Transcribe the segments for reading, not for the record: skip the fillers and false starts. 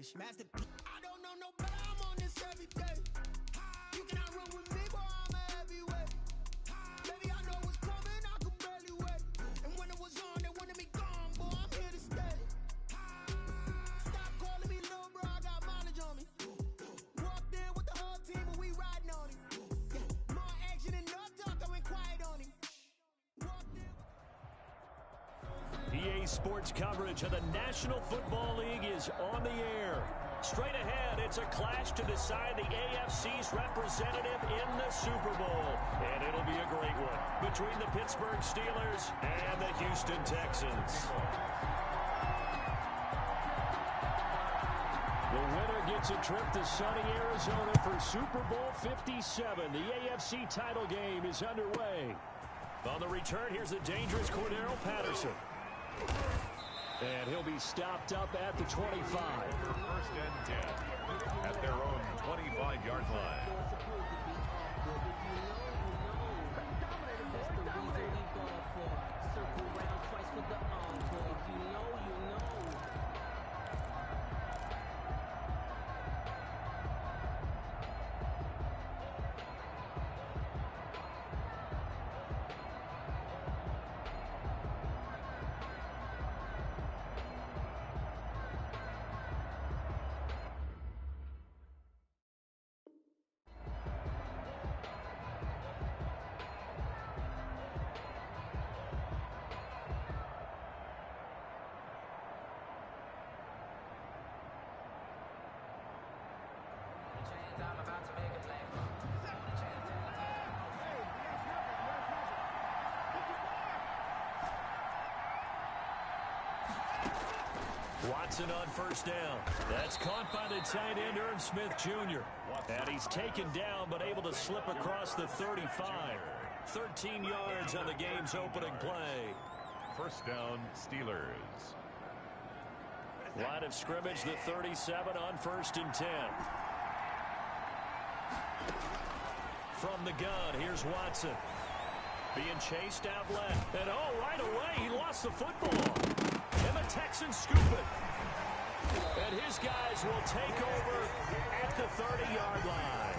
English. Master I don't know no better, I'm on this every day. You cannot run with me, boy, I'm a heavyweight. Baby, I know what's coming, I could barely wait. And when it was on, they wanted me gone, boy, I'm here to stay. Stop calling me little bro, I got mileage on me. Walked in with the whole team, and we riding on him. Yeah, more action and no talk, I went quiet on him. EA Sports coverage of the National Football League is on the air. Straight ahead, it's a clash to decide the AFC's representative in the Super Bowl. And it'll be a great one between the Pittsburgh Steelers and the Houston Texans. The winner gets a trip to sunny Arizona for Super Bowl 57. The AFC title game is underway. On the return, here's the dangerous Cordero Patterson. And he'll be stopped up at the 25. First and 10 at their own 25-yard line. Watson on first down. That's caught by the tight end, Irv Smith Jr. And he's taken down but able to slip across the 35. 13 yards on the game's opening play. First down, Steelers. Line of scrimmage, the 37 on first and 10. From the gun, here's Watson. Being chased out left. And right away, he lost the football. And the Texans scoop it. And his guys will take over at the 30-yard line.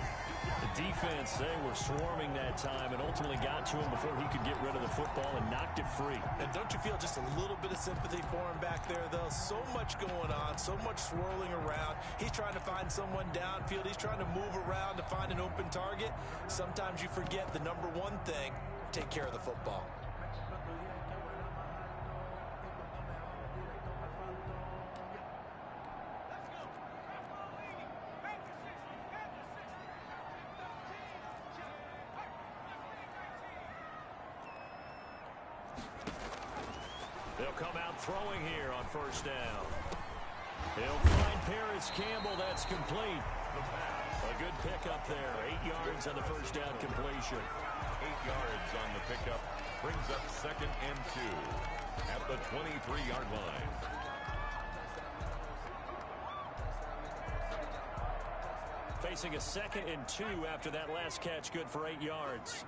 The defense, they were swarming that time and ultimately got to him before he could get rid of the football and knocked it free. And don't you feel just a little bit of sympathy for him back there, though? So much going on, so much swirling around. He's trying to find someone downfield. He's trying to move around to find an open target. Sometimes you forget the number one thing, take care of the football. They'll come out throwing here on first down. He'll find Paris Campbell. That's complete. A good pickup there. 8 yards on the first down completion. 8 yards on the pickup. Brings up second and 2 at the 23-yard line. Facing a second and 2 after that last catch. Good for 8 yards.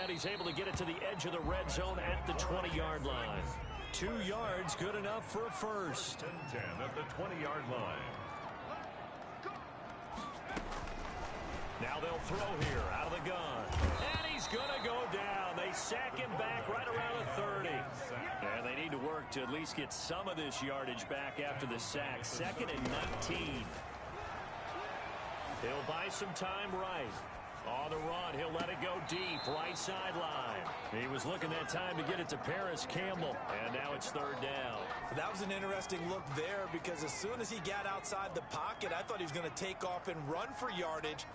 And he's able to get it to the edge of the red zone at the 20-yard line. 2 yards, good enough for a first. 10 at the 20-yard line. Now they'll throw here out of the gun. And he's going to go down. They sack him back right around the 30. And they need to work to at least get some of this yardage back after the sack. Second and 19. He'll buy some time right. On the run, he'll let it go deep, right sideline. He was looking that time to get it to Paris Campbell, and now it's third down. That was an interesting look there because as soon as he got outside the pocket, I thought he was going to take off and run for yardage.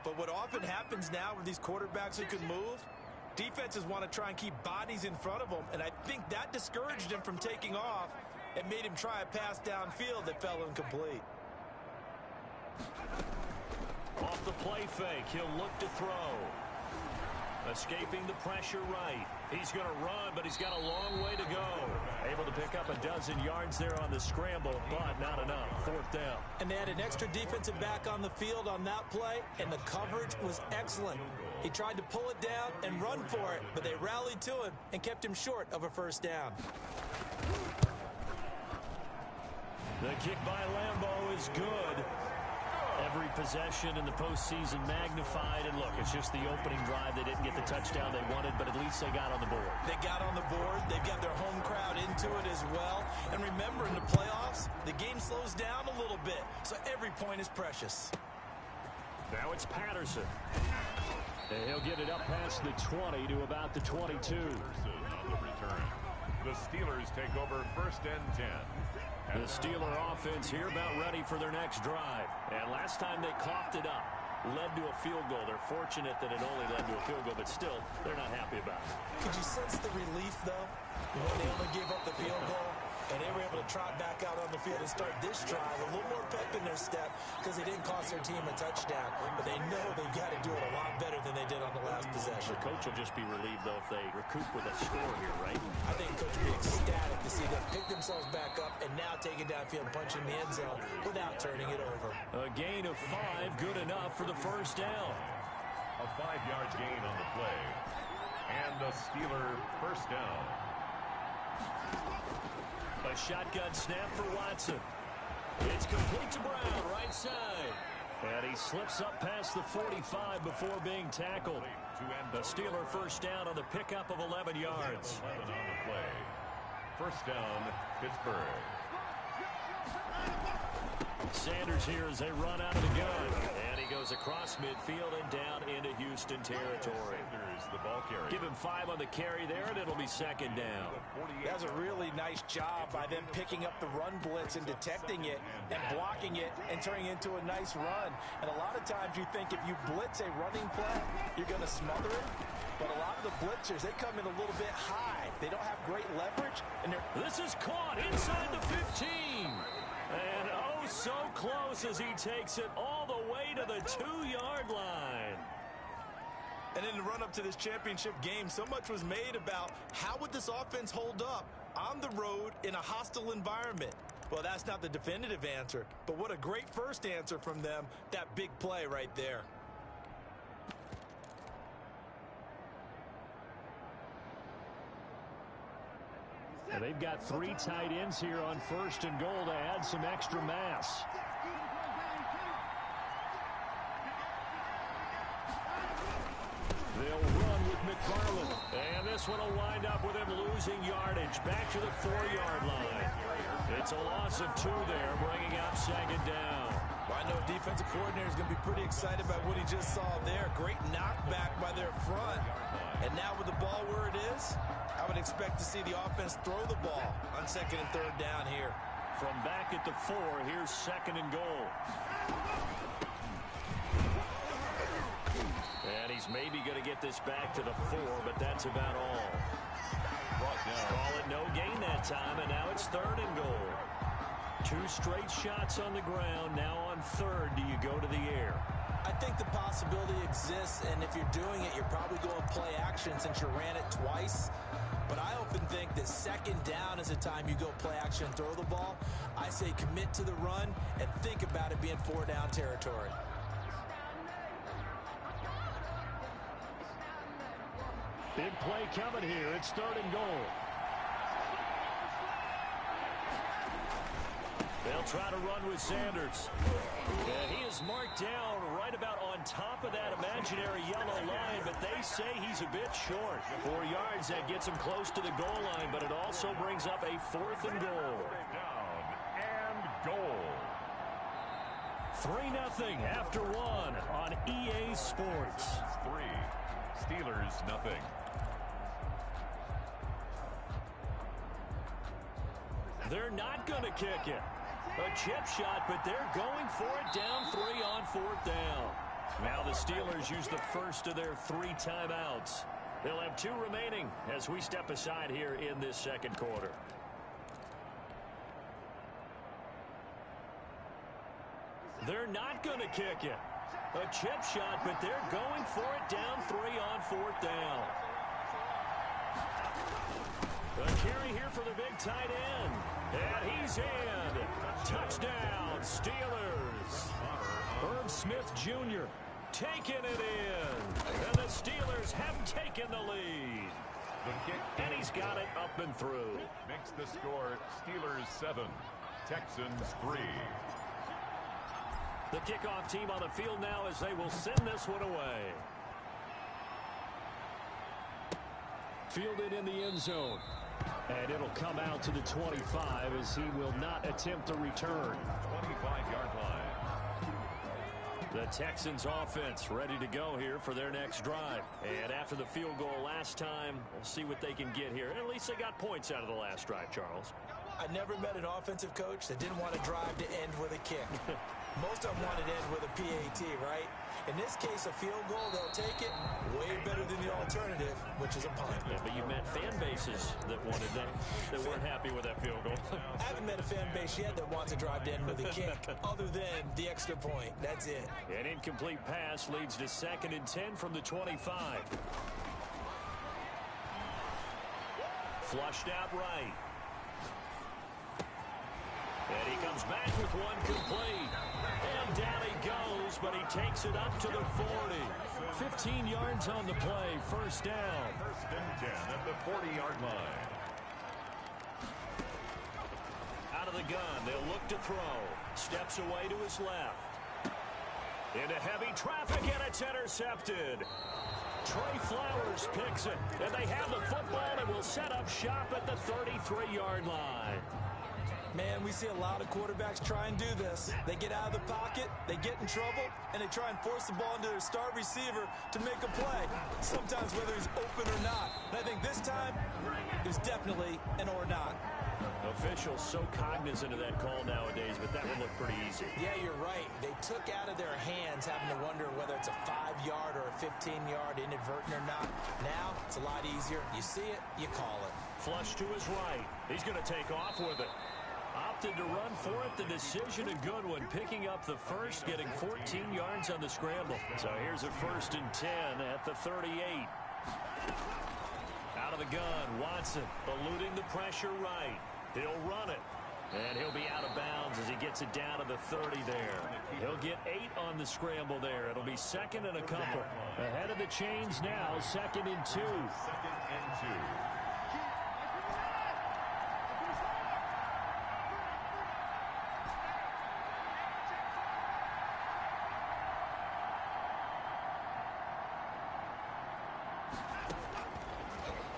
But what often happens now with these quarterbacks who can move, defenses want to try and keep bodies in front of them, and I think that discouraged him from taking off and made him try a pass downfield that fell incomplete. Off the play fake, he'll look to throw. Escaping the pressure right. He's going to run, but he's got a long way to go. Able to pick up a dozen yards there on the scramble, but not enough. Fourth down. And they had an extra defensive back on the field on that play, and the coverage was excellent. He tried to pull it down and run for it, but they rallied to him and kept him short of a first down. The kick by Lambeau is good. Every possession in the postseason magnified. And look, it's just the opening drive. They didn't get the touchdown they wanted, but at least they got on the board. They got on the board. They've got their home crowd into it as well. And remember, in the playoffs, the game slows down a little bit, so every point is precious. Now it's Patterson. And he'll get it up past the 20 to about the 22. On the return. The Steelers take over 1st and 10. The Steeler offense here about ready for their next drive. And last time they coughed it up, led to a field goal. They're fortunate that it only led to a field goal, but still, they're not happy about it. Could you sense the relief, though, when they only gave up the field goal? And they were able to trot back out on the field and start this drive. A little more pep in their step because they didn't cost their team a touchdown. But they know they've got to do it a lot better than they did on the last possession. The coach will just be relieved, though, if they recoup with a score here, right? I think the coach will be ecstatic to see them pick themselves back up and now take it downfield and punch in the end zone without turning it over. A gain of 5, good enough for the first down. A 5-yard gain on the play. And the Steeler first down. A shotgun snap for Watson. It's complete to Brown, right side. And he slips up past the 45 before being tackled. The Steeler first down on the pickup of 11 yards. 11 on the play. First down, Pittsburgh. Sanders here as they run out of the gun. And he goes across midfield and down into Houston territory. Sanders, the ball carrier. Give him 5 on the carry there, and it'll be second down. That's a really nice job by them picking up the run blitz and detecting it and blocking it and turning it into a nice run. And a lot of times you think if you blitz a running play, you're going to smother it. But a lot of the blitzers, they come in a little bit high. They don't have great leverage. And this is caught inside the 15. And oh, so close as he takes it all the way to the 2-yard line. And in the run-up to this championship game, so much was made about how would this offense hold up on the road in a hostile environment. Well, that's not the definitive answer, but what a great first answer from them, that big play right there. And they've got 3 tight ends here on 1st and goal to add some extra mass. They'll run with McFarland. And this one will wind up with him losing yardage back to the 4-yard line. It's a loss of 2 there, bringing up second down. Well, I know defensive coordinator is going to be pretty excited about what he just saw there. Great knockback by their front. And now with the ball where it is, I would expect to see the offense throw the ball on 2nd and 3rd down here. From back at the 4, here's 2nd and goal. And he's maybe going to get this back to the 4, but that's about all. Call it no gain that time, and now it's 3rd and goal. 2 straight shots on the ground. Now on 3rd, do you go to the air? I think the possibility exists, and if you're doing it, you're probably going play action since you ran it twice. But I often think that 2nd down is the time you go play action and throw the ball. I say commit to the run and think about it being 4-down territory. Big play coming here. It's 3rd and goal. They'll try to run with Sanders. And he is marked down right about on top of that imaginary yellow line, but they say he's a bit short. 4 yards, that gets him close to the goal line, but it also brings up a 4th and goal. Down and goal. 3-0 after 1 on EA Sports. 3. Steelers nothing. They're not going to kick it. A chip shot, but they're going for it down 3 on 4th down. Now the Steelers use the first of their 3 timeouts. They'll have 2 remaining as we step aside here in this 2nd quarter. They're not going to kick it. A chip shot, but they're going for it down 3 on 4th down. A carry here for the big tight end. And he's in. Touchdown, Steelers. Herb Smith Jr. taking it in. And the Steelers have taken the lead. The kick. And he's got it up and through. Makes the score Steelers 7, Texans 3. The kickoff team on the field now as they will send this one away. Fielded in the end zone. And it'll come out to the 25 as he will not attempt a return. 25-yard line. The Texans offense ready to go here for their next drive. And after the field goal last time, we'll see what they can get here. At least they got points out of the last drive, Charles. I never met an offensive coach that didn't want to drive to end with a kick. Most of them wanted to end with a PAT, right? In this case, a field goal, they'll take it way better than the alternative, which is a punt. Yeah, but you met fan bases that wanted that weren't happy with that field goal. I haven't met a fan base yet that wants to drive to end with a kick, other than the extra point. That's it. An incomplete pass leads to 2nd and 10 from the 25. Flushed out right. And he comes back with one complete. And down he goes, but he takes it up to the 40. 15 yards on the play, first down. 1st and 10 at the 40-yard line. Out of the gun, they'll look to throw. Steps away to his left. Into heavy traffic, and it's intercepted. Trey Flowers picks it, and they have the football and will set up shop at the 33-yard line. Man, we see a lot of quarterbacks try and do this. They get out of the pocket, they get in trouble, and they try and force the ball into their star receiver to make a play, sometimes whether he's open or not. And I think this time, it was definitely an or not. Officials so cognizant of that call nowadays, but that would look pretty easy. Yeah, you're right. They took out of their hands having to wonder whether it's a 5-yard or a 15-yard inadvertent or not. Now, it's a lot easier. You see it, you call it. Flush to his right. He's going to take off with it. Opted to run for it. The decision a good one. Picking up the first, getting 14 yards on the scramble. So here's a 1st and 10 at the 38. Out of the gun, Watson eluding the pressure right. He'll run it. And he'll be out of bounds as he gets it down to the 30 there. He'll get 8 on the scramble there. It'll be 2nd and a couple. Ahead of the chains now, 2nd and 2. 2nd and 2.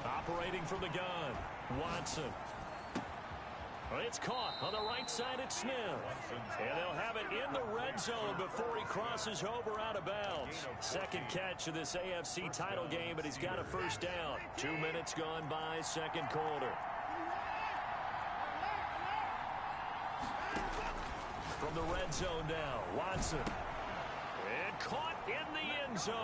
Operating from the gun, Watson. It's caught on the right side at Smith. And they'll have it in the red zone before he crosses over out of bounds. 2nd catch of this AFC title game, but he's got a first down. 2 minutes gone by, 2nd quarter. From the red zone now, Watson. And caught in the end zone.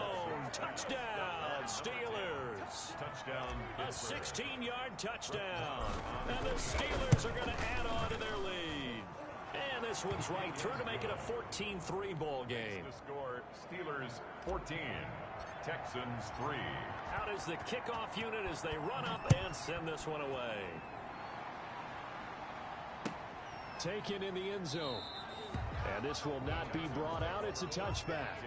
Touchdown, Steelers. Touchdown. A 16-yard touchdown. And the Steelers are going to add on to their lead. And this one's right through to make it a 14-3 ball game. The score, Steelers 14, Texans 3. Out is the kickoff unit as they run up and send this one away. Taken in the end zone. And this will not be brought out. It's a touchback.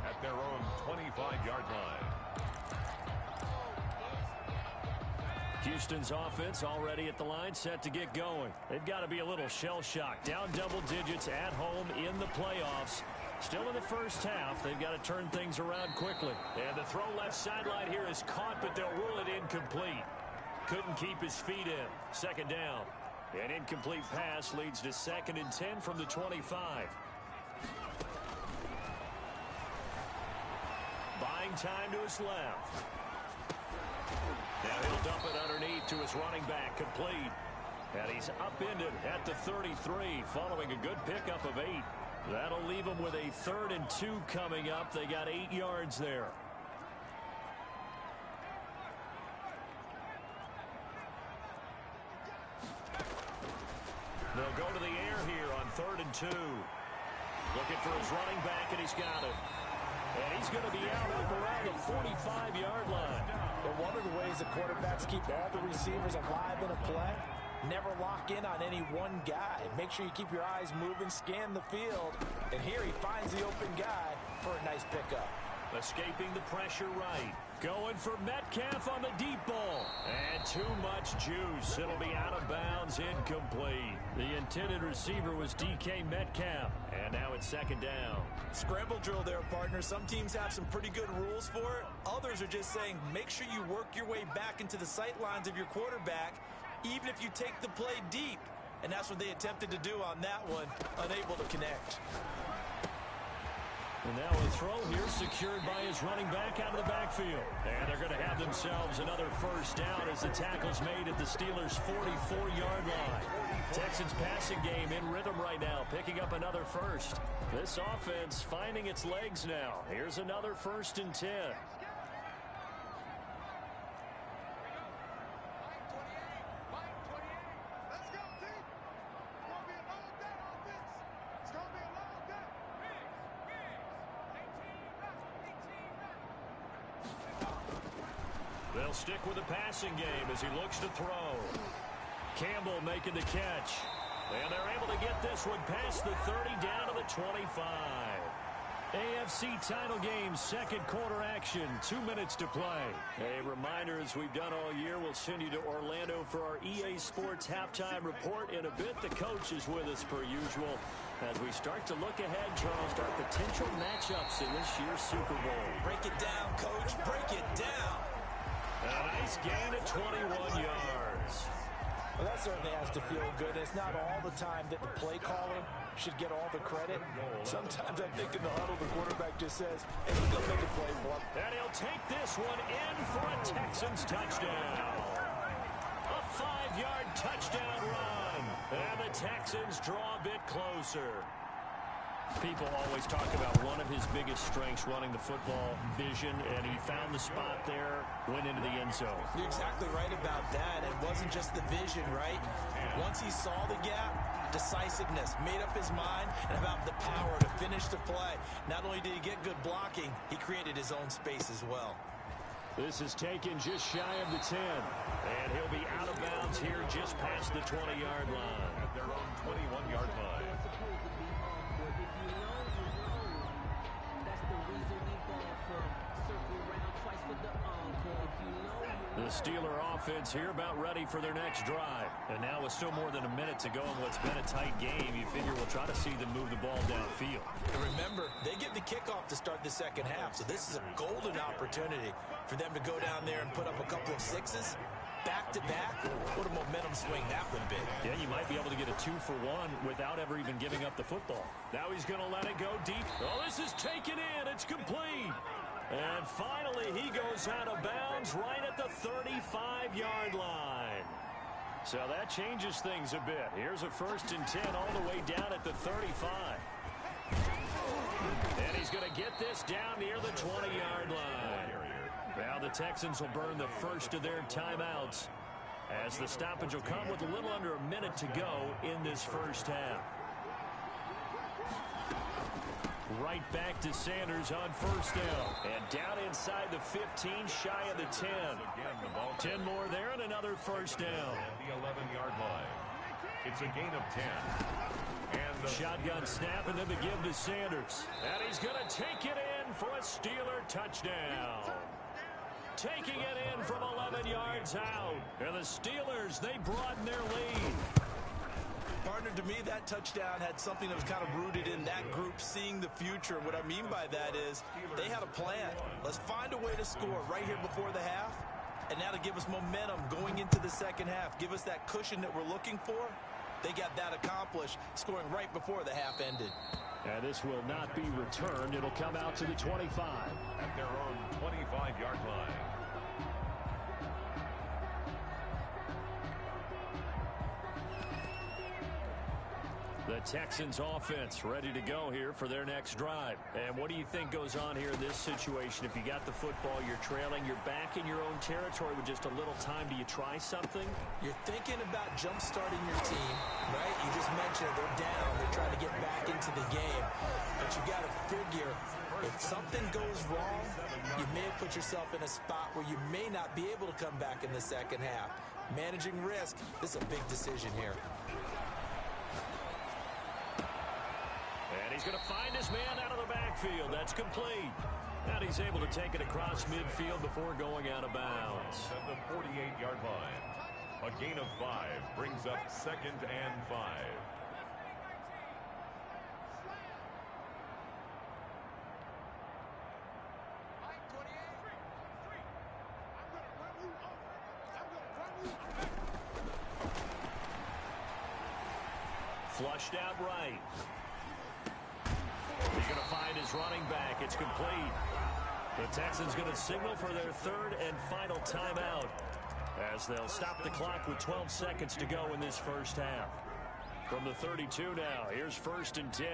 At their own 25-yard line. Houston's offense already at the line, set to get going. They've got to be a little shell-shocked. Down double digits at home in the playoffs. Still in the first half. They've got to turn things around quickly. And the throw left sideline here is caught, but they'll rule it incomplete. Couldn't keep his feet in. 2nd down. An incomplete pass leads to 2nd and 10 from the 25. Buying time to his left. Now he'll dump it underneath to his running back, complete. And he's upended at the 33 following a good pickup of 8. That'll leave him with a 3rd and 2 coming up. They got 8 yards there. They'll go to the air here on 3rd and 2. Looking for his running back, and he's got it. And he's going to be out up around the 45-yard line. But one of the ways the quarterbacks keep all the receivers alive in a play, never lock in on any one guy. Make sure you keep your eyes moving, scan the field. And here he finds the open guy for a nice pickup. Escaping the pressure right. Going for Metcalf on the deep ball. And too much juice. It'll be out of bounds, incomplete. The intended receiver was DK Metcalf. And now it's second down. Scramble drill there, partner. Some teams have some pretty good rules for it. Others are just saying make sure you work your way back into the sight lines of your quarterback, even if you take the play deep. And that's what they attempted to do on that one, unable to connect. And now a throw here secured by his running back out of the backfield. And they're going to have themselves another first down as the tackle's made at the Steelers' 44-yard line. Texans passing game in rhythm right now, picking up another first. This offense finding its legs now. Here's another 1st and 10. They'll stick with the passing game as he looks to throw. Campbell making the catch. And they're able to get this one past the 30 down to the 25. AFC title game, second quarter action, 2 minutes to play. A reminder, as we've done all year, we'll send you to Orlando for our EA Sports halftime report in a bit. The coach is with us per usual as we start to look ahead, Charles, to our potential matchups in this year's Super Bowl. Break it down, coach. Break it down. A nice gain of 21 yards. Well, that certainly has to feel good. It's not all the time that the play caller should get all the credit. Sometimes I think in the huddle, the quarterback just says, hey, go make a play for him. And he'll take this one in for a Texans touchdown. A 5-yard touchdown run. And the Texans draw a bit closer. People always talk about one of his biggest strengths running the football, vision, and he found the spot there, went into the end zone. You're exactly right about that. It wasn't just the vision, right? Once he saw the gap, decisiveness, made up his mind, and about the power to finish the play. Not only did he get good blocking, he created his own space as well. This is taken just shy of the 10, and he'll be out of bounds here just past the 20-yard line. At their own 21-yard line. The Steeler offense here about ready for their next drive. And now with still more than a minute to go in what's been a tight game, you figure we'll try to see them move the ball downfield. And remember, they get the kickoff to start the second half, so this is a golden opportunity for them to go down there and put up a couple of sixes. Back-to-back, what a momentum swing that would be. Yeah, you might be able to get a 2-for-1 without ever even giving up the football. Now he's going to let it go deep. Oh, this is taken in. It's complete. And finally, he goes out of bounds right at the 35-yard line. So that changes things a bit. Here's a 1st and 10 all the way down at the 35. And he's going to get this down near the 20-yard line. Now the Texans will burn the first of their timeouts as the stoppage will come with a little under a minute to go in this first half. Right back to Sanders on 1st down. And down inside the 15, shy of the 10. 10 more there and another 1st down. At the 11-yard line. It's a gain of 10. And the shotgun snap and then the give to Sanders. And he's going to take it in for a Steeler touchdown. Taking it in from 11 yards out. And the Steelers, they broaden their lead. Partner, to me, that touchdown had something that was kind of rooted in that group seeing the future. What I mean by that is they had a plan. Let's find a way to score right here before the half. And now to give us momentum going into the second half, give us that cushion that we're looking for. They got that accomplished, scoring right before the half ended. And this will not be returned. It'll come out to the 25. At their own 25-yard line. The Texans offense ready to go here for their next drive. And what do you think goes on here in this situation? If you got the football, you're trailing, you're back in your own territory with just a little time. Do you try something? You're thinking about jump-starting your team, right? You just mentioned they're down. They're trying to get back into the game. But you got to figure if something goes wrong, you may have put yourself in a spot where you may not be able to come back in the second half. Managing risk, this is a big decision here. And he's going to find his man out of the backfield. That's complete. And he's able to take it across midfield before going out of bounds. At the 48-yard line. A gain of 5 brings up 2nd and 5. Flushed out right. He's going to find his running back. It's complete. The Texans going to signal for their 3rd and final timeout as they'll stop the clock with 12 seconds to go in this first half. From the 32 now, here's 1st and 10.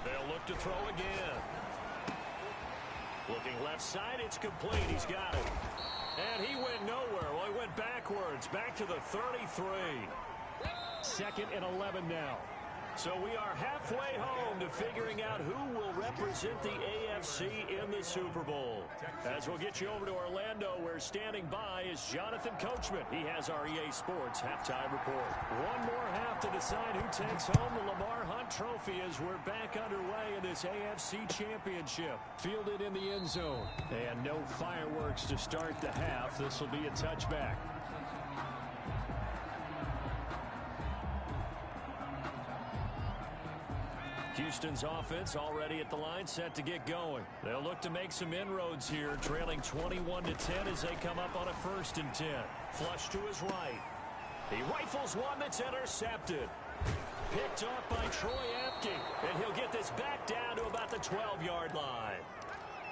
They'll look to throw again. Looking left side, it's complete. He's got it. And he went nowhere. Well, he went backwards, back to the 33. 2nd and 11 now. So we are halfway home to figuring out who will represent the AFC in the Super Bowl. As we'll get you over to Orlando, where standing by is Jonathan Coachman. He has our EA Sports halftime report. One more half to decide who takes home the Lamar Hunt Trophy as we're back underway in this AFC Championship. Fielded in the end zone. And no fireworks to start the half. This will be a touchback. Houston's offense already at the line, set to get going. They'll look to make some inroads here, trailing 21-10 as they come up on a 1st and 10. Flush to his right. He rifles one that's intercepted. Picked up by Troy Apke, and he'll get this back down to about the 12-yard line.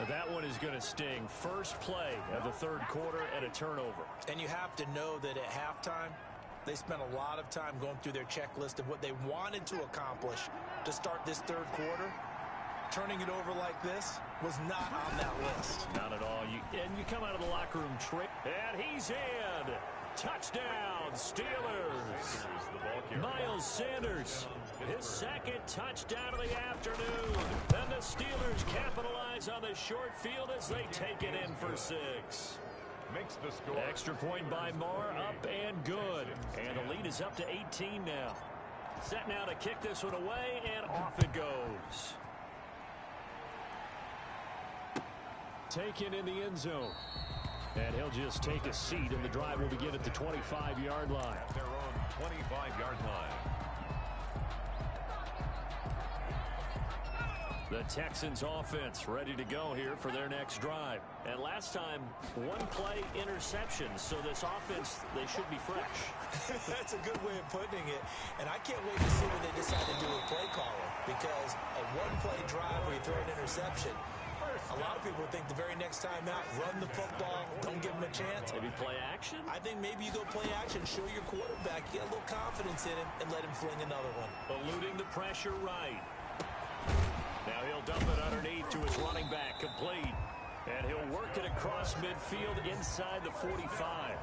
That one is going to sting. First play of the 3rd quarter and a turnover. And you have to know that at halftime, they spent a lot of time going through their checklist of what they wanted to accomplish to start this 3rd quarter. Turning it over like this was not on that list. Not at all. And you come out of the locker room trick, and he's in. Touchdown, Steelers. Miles Sanders, his 2nd touchdown of the afternoon. And the Steelers capitalize on the short field as they take it in for 6. Makes the score. Extra point by Marr, up and good. And the lead is up to 18 now. Set now to kick this one away, and off it goes. Taken in the end zone. And he'll just take a seat, and the drive will begin at the 25-yard line. Their own 25-yard line. The Texans offense ready to go here for their next drive. And last time, 1-play interception. So this offense, they should be fresh. That's a good way of putting it. And I can't wait to see what they decide to do with play calling. Because a 1-play drive where you throw an interception, a lot of people think the very next time out, run the football, don't give them a chance. Maybe play action? I think maybe you go play action, show your quarterback, get a little confidence in him, and let him fling another one. Eluding the pressure right. Now he'll dump it underneath to his running back, complete. And he'll work it across midfield inside the 45.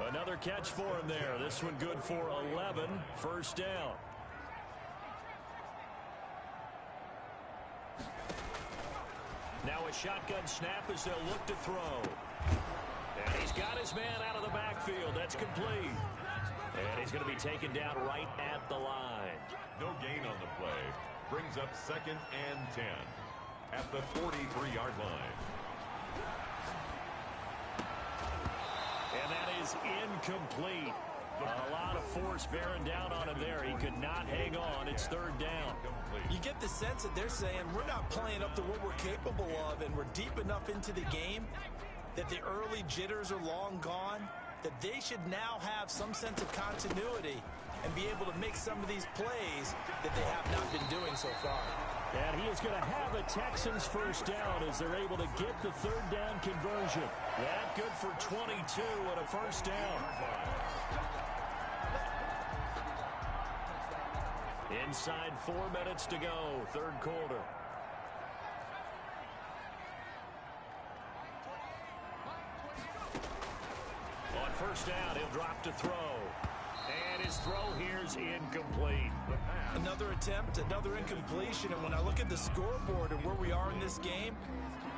Another catch for him there. This one good for 11. First down. Now a shotgun snap as they'll look to throw. And he's got his man out of the backfield. That's complete. And he's going to be taken down right at the line. No gain on the play. Brings up 2nd and 10 at the 43-yard line. And that is incomplete. A lot of force bearing down on him there. He could not hang on. It's 3rd down. You get the sense that they're saying we're not playing up to what we're capable of, and we're deep enough into the game that the early jitters are long gone, that they should now have some sense of continuity and be able to make some of these plays that they have not been doing so far. And he is going to have a Texans first down as they're able to get the 3rd down conversion. That good for 22 and a first down. Inside 4 minutes to go, 3rd quarter. On first down, he'll drop to throw. And his throw here's incomplete. Another attempt, another incompletion, and when I look at the scoreboard and where we are in this game,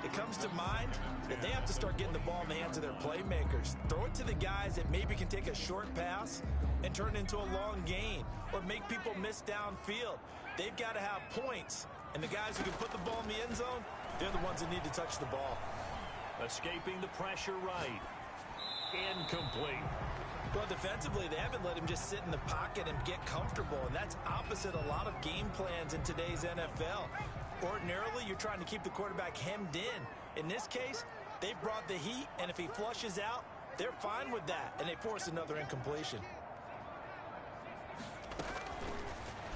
it comes to mind that they have to start getting the ball in the hands of their playmakers. Throw it to the guys that maybe can take a short pass and turn it into a long gain or make people miss downfield. They've got to have points, and the guys who can put the ball in the end zone, they're the ones that need to touch the ball. Escaping the pressure right. Incomplete. Well, defensively, they haven't let him just sit in the pocket and get comfortable, and that's opposite a lot of game plans in today's NFL. Ordinarily, you're trying to keep the quarterback hemmed in. In this case, they brought the heat, and if he flushes out, they're fine with that, and they force another incompletion.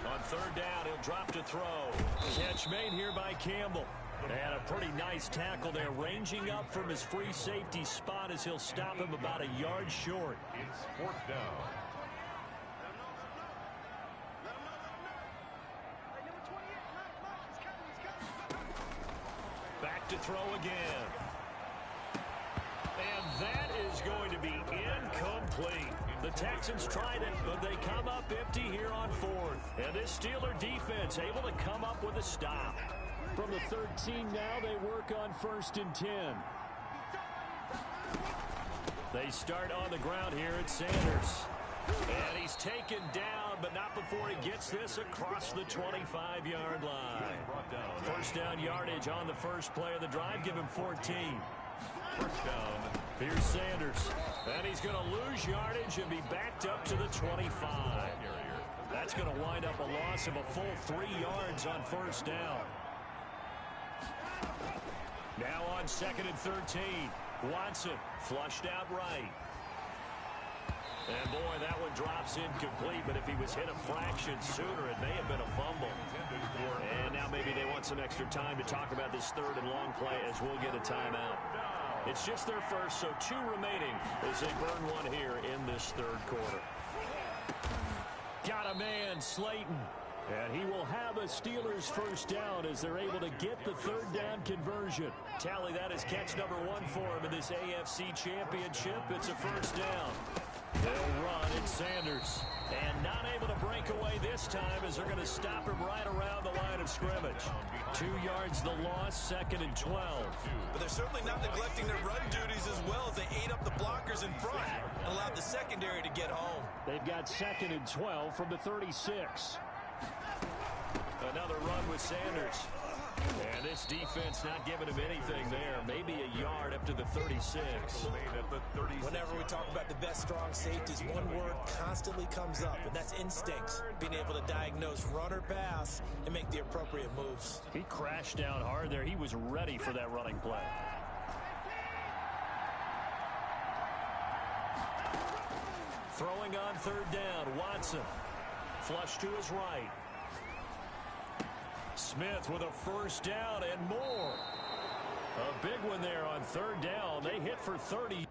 On third down, he'll drop to throw. Catch made here by Campbell. And a pretty nice tackle there, ranging up from his free safety spot as he'll stop him about a yard short. It's fourth down. Back to throw again. And that is going to be incomplete. The Texans tried it, but they come up empty here on fourth. And this Steeler defense able to come up with a stop. From the 13 now, they work on 1st and 10. They start on the ground here at Sanders. And he's taken down, but not before he gets this across the 25-yard line. First down yardage on the first play of the drive. Give him 14. First down. Here's Sanders. And he's going to lose yardage and be backed up to the 25. That's going to wind up a loss of a full 3 yards on first down. Now on 2nd and 13. Watson flushed out right. And boy, that one drops incomplete, but if he was hit a fraction sooner, it may have been a fumble. And now maybe they want some extra time to talk about this third and long play as we'll get a timeout. It's just their first, so 2 remaining as they burn one here in this third quarter. Got a man, Slayton. And he will have a Steelers first down as they're able to get the third down conversion. Tally, that is catch number 1 for him in this AFC Championship. It's a first down. They'll run at Sanders. And not able to break away this time as they're going to stop him right around the line of scrimmage. 2 yards the loss, 2nd and 12. But they're certainly not neglecting their run duties as well as they ate up the blockers in front and allowed the secondary to get home. They've got 2nd and 12 from the 36. Another run with Sanders. And this defense not giving him anything there. Maybe a yard up to the 36. Whenever we talk about the best strong safeties, one word constantly comes up, and that's instincts. Being able to diagnose run or pass and make the appropriate moves. He crashed down hard there. He was ready for that running play. Throwing on third down, Watson. Flush to his right. Smith with a first down and more. A big one there on third down. They hit for 30.